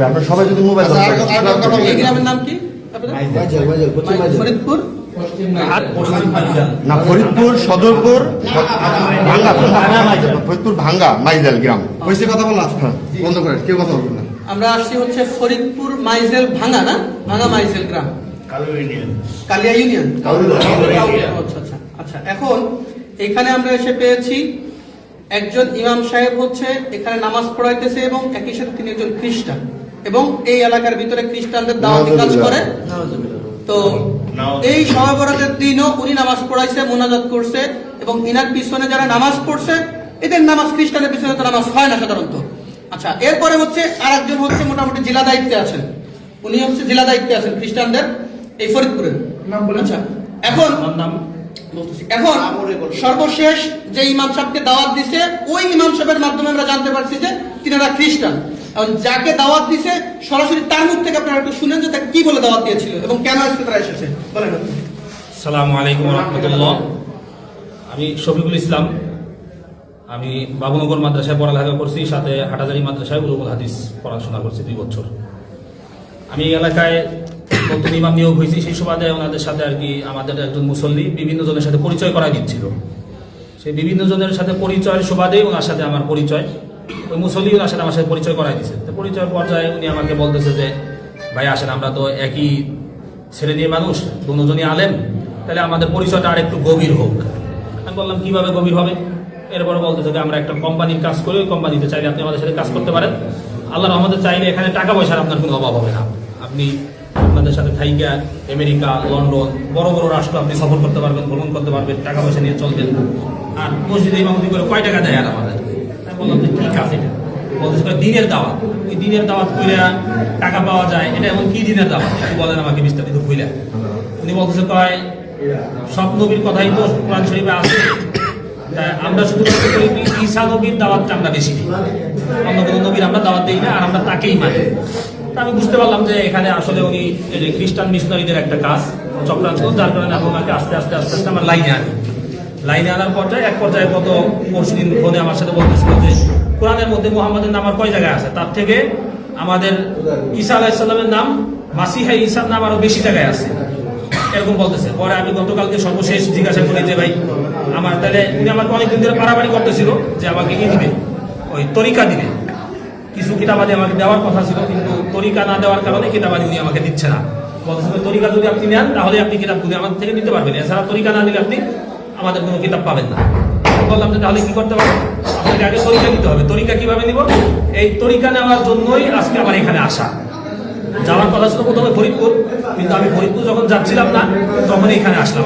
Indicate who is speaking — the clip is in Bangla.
Speaker 1: ভাই, আপনারা সবাই যদি মোবাইল
Speaker 2: এই গ্রামের নাম কি? ফরিদপুর
Speaker 1: না, ফরিদপুর সদরপুর ভাঙ্গা, ফরিদপুর ভাঙ্গা মাইজেল গ্রাম।
Speaker 3: হয়েছে কথা বলা বন্ধ করেন, কেউ কথা বলবেন না।
Speaker 2: আমরা আসছি হচ্ছে ফরিদপুর মাইজেল ভাঙ্গা, না ভাঙ্গা মাইজেল গ্রাম, কালিয়া ইউনিয়ন। আচ্ছা আচ্ছা আচ্ছা। এখন এখানে আমরা এসে পেয়েছি একজন ইমাম সাহেব হচ্ছে এখানে নামাজ পড়াইতেছে এবং একই সাথে তিনি একজন খ্রিস্টান এবং এই এলাকার ভিতরে খ্রিস্টানদের দাওয়াতি কাজ করে। তো এই শবে বরাতের দিনও উনি নামাজ পড়াইছে, মোনাজাত করছে এবং ইনার পিছনে যারা নামাজ পড়ছে এদের নামাজ, খ্রিস্টানের পিছনে তো নামাজ হয় না সাধারণত। আচ্ছা, এরপরে হচ্ছে আর একজন হচ্ছে মোটামুটি জেলা দায়িত্বে আছেন, উনি হচ্ছে জেলা দায়িত্বে আছেন খ্রিস্টানদের এই ফরিদপুরের। আচ্ছা, এখন সর্বশেষ যে ইমাম সাহেবকে দাওয়াত দিছে ওই ইমাম সাহেবের মাধ্যমে আমরা জানতে পারছি যে তিনারা খ্রিস্টান। এখন যাকে দাওয়াত দিছে সরাসরি তার মুখ থেকে আপনারা একটু শুনেন যে তাকে কি বলে দাওয়াত দিয়েছিল এবং কেন আজকে তারা এসেছে, বলেন।
Speaker 4: আসসালামু আলাইকুম ওয়া রাহমাতুল্লাহ। আমি শফিকুল ইসলাম, আমি বাবুনগর মাদ্রাসায় পড়ালেখা করছি, সাথে হাটাজারি মাদ্রাসায় উলুমুল হাদিস পড়াশোনা করছি 2 বছর। আমি এই এলাকায় নতুন ইমাম নিয়োগ হয়েছি, সেই সুবাদে ওনাদের সাথে আর কি আমাদের একজন মুসল্লি বিভিন্ন জনের সাথে পরিচয় করাই দিচ্ছিল। সেই বিভিন্ন জনের সাথে পরিচয়ের সুবাদেই ওনার সাথে আমার পরিচয়, ওই মুসল্লি ওনার সাথে আমার সাথে পরিচয় করাই দিচ্ছে। তো পরিচয়ের পর্যায়ে উনি আমাকে বলতেছে যে ভাই আসেন, আমরা তো একই ছেড়ে দিয়ে মানুষ, দুজনই আলেম, তাহলে আমাদের পরিচয়টা আর একটু গভীর হোক। আমি বললাম কিভাবে গভীর হবে? এরপরে বলতেছে যে আমরা একটা কোম্পানির কাজ করি, ওই কোম্পানিতে চাইলে আপনি আমাদের সাথে কাজ করতে পারেন, আল্লাহর রহমতে চাইলে এখানে টাকা পয়সার আপনার কোনো অভাব হবে না, আপনি আপনাদের সাথে থাইকা আমেরিকা, লন্ডন, বড় বড় রাষ্ট্র আপনি সফর করতে পারবেন, ভ্রমণ করতে পারবেন, টাকা পয়সা নিয়ে চলবেন। আর মসজিদে ইমামতি করে কয় টাকা দেয় আর আমাদের? আমি বললাম যে কি কাজ এটা? বলতেছে দিনের দাওয়াত, ওই দিনের দাওয়াত করে টাকা পাওয়া যায়, এটা এমন কি দিনের দাওয়াত বলেন আমাকে বিস্তারিত কইলা। উনি বলতেছে কয় সব নবীর কথাই তো কোরআন শরীফে আছে, আমরা শুধু ঈসা নবীর দাওয়াতটা আমরা বেশি দিই, অন্য কোনো নবীর আমরা দাওয়াত দিই না, আর আমরা তাকেই মানি। আমি বুঝতে পারলাম যে এখানে আসলে উনি খ্রিস্টান মিশনারিদের একটা কাজ চক্রান্ত, যার কারণে আমি ওনাকে আস্তে আস্তে আস্তে আস্তে আমার লাইনে আনার পর্যায়ে এক পর্যায়ে গত পরশুদিন ফোনে আমার সাথে বলতেছিল যে কোরআনের মধ্যে মুহাম্মাদের নাম আর কয় জায়গায় আছে, তার থেকে আমাদের ঈসা আলাইহিস সালামের নাম, মাসিহা ঈসার নাম আরো বেশি জায়গায় আছে, এরকম বলতেছে। পরে আমি গতকালকে সর্বশেষ জিজ্ঞাসা করি যে ভাই আমার, তাহলে উনি আমাকে অনেকদিন ধরে পারাপারি করতেছিল যে আমাকে কি দিবে, ওই তরিকা দিবে, কিছু কিতাবাদি আমাকে দেওয়ার কথা ছিল, কিন্তু তরিকা না দেওয়ার কারণে কিতাবাদি উনি আমাকে দিচ্ছে না। বলতেছিল তরিকা যদি আপনি নেন তাহলে আপনি কিতাবগুলি আমার থেকে নিতে পারবেন, এছাড়া তরিকা না দিলে আপনি আমাদের কোনো কিতাব পাবেন না। বললাম যে তাহলে কি করতে পারবেন? আপনাকে আগে তরিকা নিতে হবে। তরিকা কিভাবে নিব? এই তরিকা নেওয়ার জন্যই আজকে আমার এখানে আসা। যাওয়ার কথা ছিল প্রথমে ফরিদপুর, কিন্তু আমি ফরিদপুর যখন যাচ্ছিলাম না তখন এখানে আসলাম।